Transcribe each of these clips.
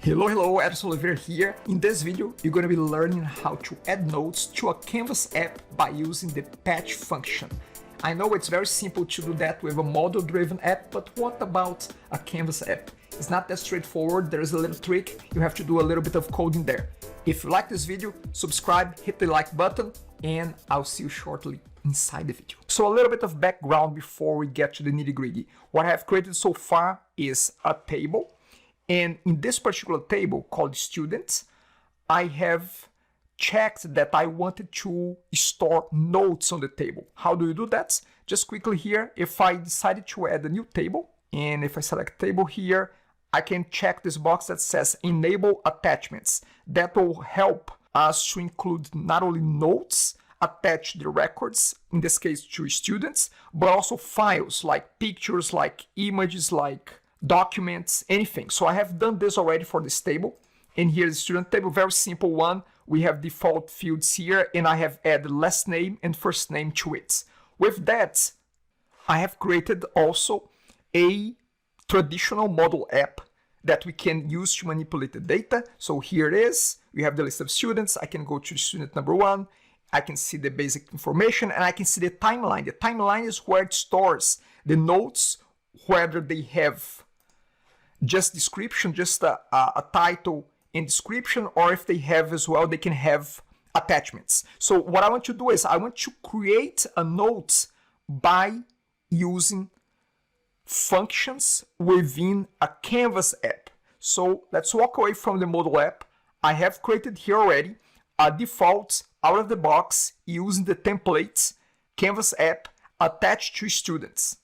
Hello, Edson Oliveira here. In this video, you're going to be learning how to add notes to a Canvas app by using the patch function. I know it's very simple to do that with a model-driven app, but what about a Canvas app? It's not that straightforward. There is a little trick. You have to do a little bit of coding there. If you like this video, subscribe, hit the like button, and I'll see you shortly inside the video. So a little bit of background before we get to the nitty-gritty. What I have created so far is a table. And in this particular table called students, I have checked that I wanted to store notes on the table. How do you do that? Just quickly here, if I decided to add a new table, and if I select table here, I can check this box that says enable attachments. That will help us to include not only notes attached to the records, in this case to students, but also files like pictures, like images, like documents, anything. So I have done this already for this table. And here's the student table, very simple one. We have default fields here, and I have added last name and first name to it. With that, I have created also a traditional model app that we can use to manipulate the data. So here it is. We have the list of students. I can go to student number 1. I can see the basic information, and I can see the timeline. The timeline is where it stores the notes, whether they have just description, just a title and description, or if they have as well, they can have attachments. So what I want to do is I want to create a note by using functions within a Canvas app. So let's walk away from the model app. I have created here already a default out of the box using the templates Canvas app attached to students.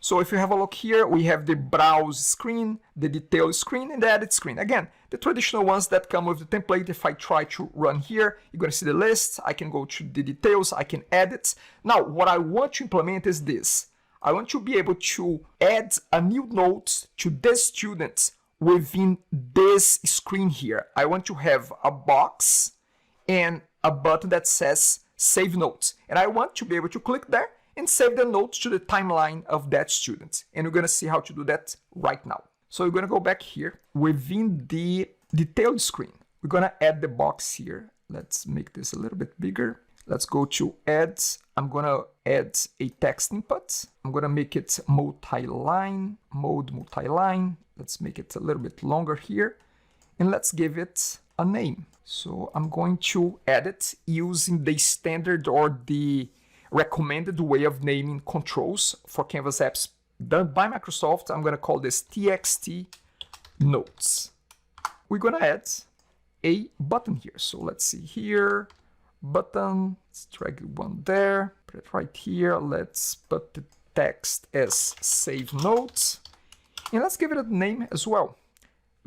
So if you have a look here, we have the browse screen, the detail screen, and the edit screen. Again, the traditional ones that come with the template. If I try to run here, you're going to see the list. I can go to the details. I can edit. Now, what I want to implement is this. I want to be able to add a new note to this student within this screen here. I want to have a box and a button that says Save Notes. And I want to be able to click there and save the notes to the timeline of that student. And we're going to see how to do that right now. So we're going to go back here within the detailed screen. We're going to add the box here. Let's make this a little bit bigger. Let's go to add. I'm going to add a text input. I'm going to make it multi-line, mode multi-line. Let's make it a little bit longer here. And let's give it a name. So I'm going to add it using the standard or the recommended way of naming controls for Canvas apps done by Microsoft. I'm going to call this TXT notes. We're going to add a button here. So let's see here, button, let's drag one there, put it right here. Let's put the text as save notes. And let's give it a name as well,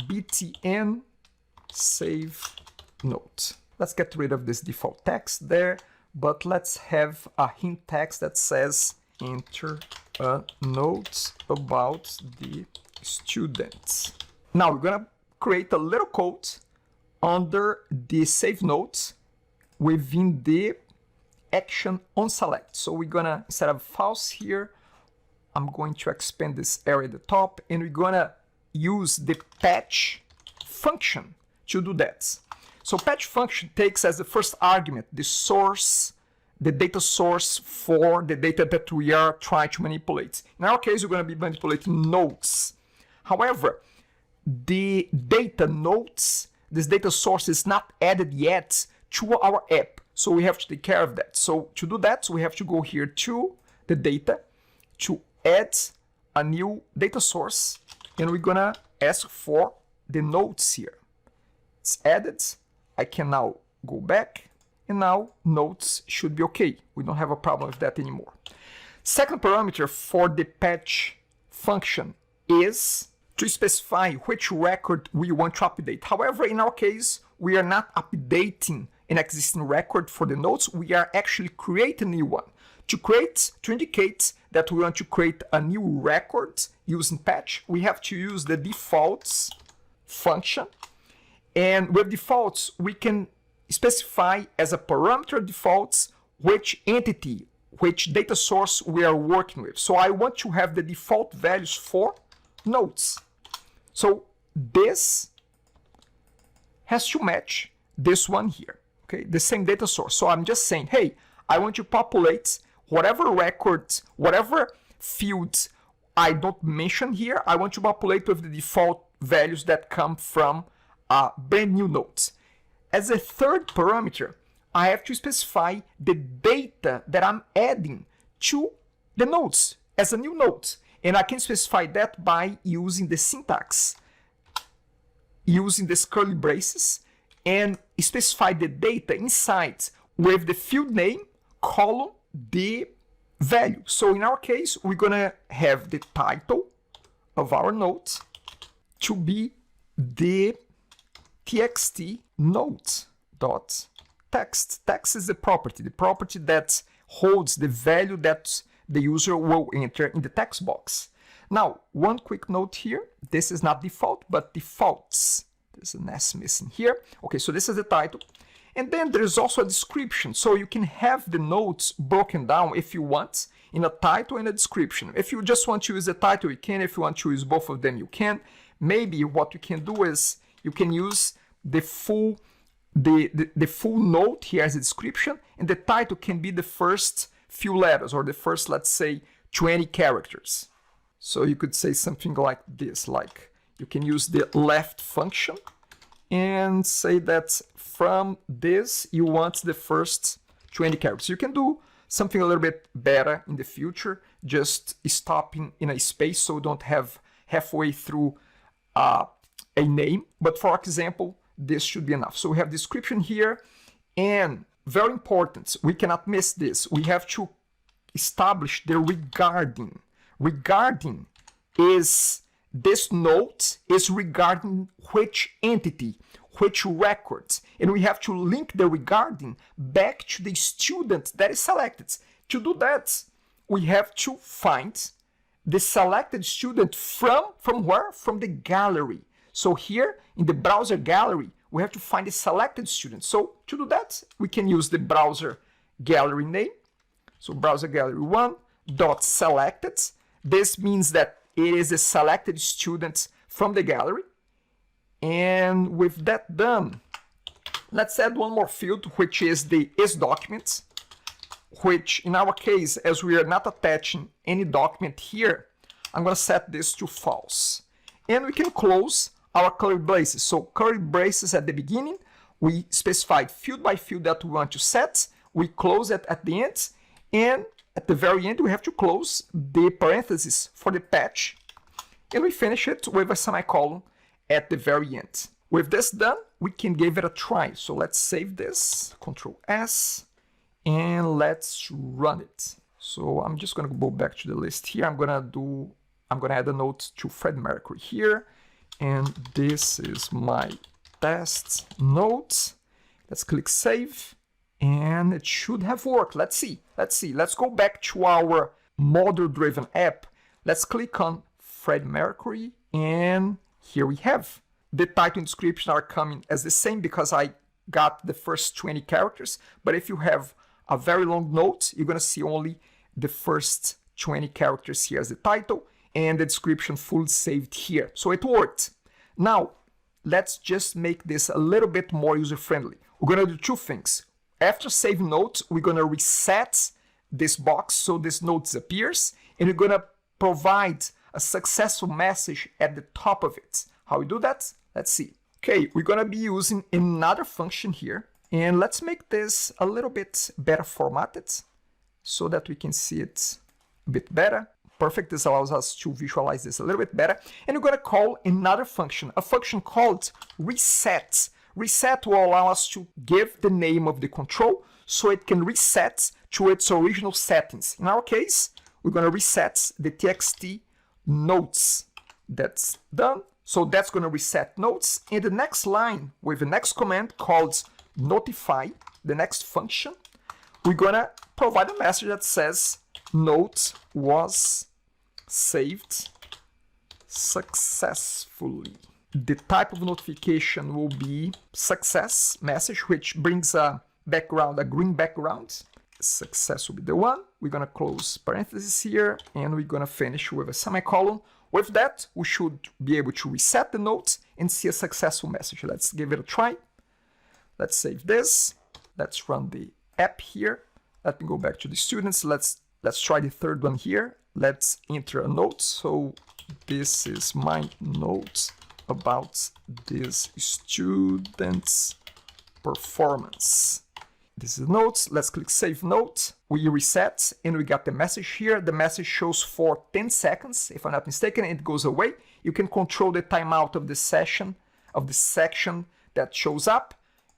BTN save note. Let's get rid of this default text there. But let's have a hint text that says enter a note about the students. Now we're going to create a little code under the save notes within the action on select. So we're going to, instead of false here, I'm going to expand this area at the top, and we're going to use the patch function to do that. So patch function takes as the first argument the source, the data source for the data that we are trying to manipulate. In our case, we're going to be manipulating notes. However, the data notes, this data source is not added yet to our app. So we have to take care of that. So to do that, we have to go here to the data to add a new data source. And we're going to ask for the notes here. It's added. I can now go back, and now notes should be okay. We don't have a problem with that anymore. Second parameter for the patch function is to specify which record we want to update. However, in our case, we are not updating an existing record for the notes. We are actually creating a new one. To indicate that we want to create a new record using patch, we have to use the defaults function. And with defaults, we can specify as a parameter defaults which entity, which data source we are working with. So I want to have the default values for notes. So this has to match this one here, okay? The same data source. So I'm just saying, hey, I want to populate whatever records, whatever fields I don't mention here, I want to populate with the default values that come from brand new nodes. As a third parameter, I have to specify the data that I'm adding to the nodes as a new node. And I can specify that by using the syntax, using these curly braces, and specify the data inside with the field name, column, the value. So in our case, we're gonna have the title of our node to be the txt node.text. Text is the property that holds the value that the user will enter in the text box. Now, one quick note here. This is not default, but defaults. There's an S missing here. Okay, so this is the title. And then there's also a description. So you can have the nodes broken down if you want in a title and a description. If you just want to use the title, you can. If you want to use both of them, you can. Maybe what you can do is you can use the full node here as a description, and the title can be the first few letters or the first, let's say, 20 characters. So you could say something like this, like you can use the left function and say that from this you want the first 20 characters. You can do something a little bit better in the future, just stopping in a space so don't have halfway through a name. But for example, this should be enough. So we have description here, and very important, we cannot miss this. We have to establish the regarding. Regarding is this node is regarding which entity, which records, and we have to link the regarding back to the student that is selected. To do that, we have to find the selected student from where? From the gallery. So here in the browser gallery, we have to find the selected student. So to do that, we can use the browser gallery name. So browser gallery 1.selected. This means that it is a selected student from the gallery. And with that done, let's add one more field, which is the isDocument, which in our case, as we are not attaching any document here, I'm going to set this to false. And we can close our curly braces. So curly braces at the beginning, we specified field by field that we want to set. We close it at the end, and at the very end, we have to close the parentheses for the patch, and we finish it with a semicolon at the very end. With this done, we can give it a try. So let's save this, Control S, and let's run it. So I'm just gonna go back to the list here. I'm gonna add a note to Fred Mercury here, and this is my test note. Let's click save. And it should have worked. Let's see. Let's go back to our model-driven app. Let's click on Fred Mercury, and here we have. The title and description are coming as the same because I got the first 20 characters. But if you have a very long note, you're going to see only the first 20 characters here as the title, and the description full saved here. So it worked. Now, let's just make this a little bit more user-friendly. We're going to do two things. After saving notes, we're going to reset this box so this note disappears, and we're going to provide a successful message at the top of it. How we do that? Let's see. Okay, we're going to be using another function here, and let's make this a little bit better formatted so that we can see it a bit better. Perfect, this allows us to visualize this a little bit better. And we're going to call another function, a function called reset. Reset will allow us to give the name of the control so it can reset to its original settings. In our case, we're going to reset the txt nodes. That's done. So that's going to reset nodes. In the next line, with the next command called notify, the next function, we're going to provide a message that says note was saved successfully. The type of notification will be success message, which brings a background, a green background. Success will be the one. We're going to close parentheses here, and we're going to finish with a semicolon. With that, we should be able to reset the note and see a successful message. Let's give it a try. Let's save this. Let's run the app here. Let me go back to the students. Let's try the third one here. Let's enter a note. So this is my note about this student's performance. This is notes. Let's click save note. We reset and we got the message here. The message shows for 10 seconds, if I'm not mistaken, and it goes away. You can control the timeout of the session, of the section that shows up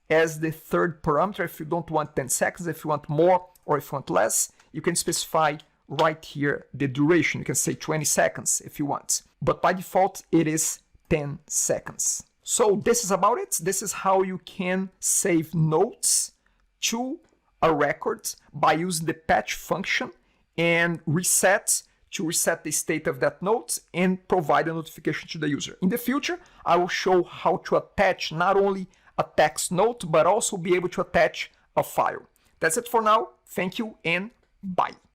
as the third parameter. If you don't want 10 seconds, if you want more or if you want less, you can specify right here the duration. You can say 20 seconds if you want, but by default it is 10 seconds. So this is about it. This is how you can save notes to a record by using the patch function and reset the state of that note and provide a notification to the user. In the future, I will show how to attach not only a text note, but also be able to attach a file. That's it for now. Thank you and bye.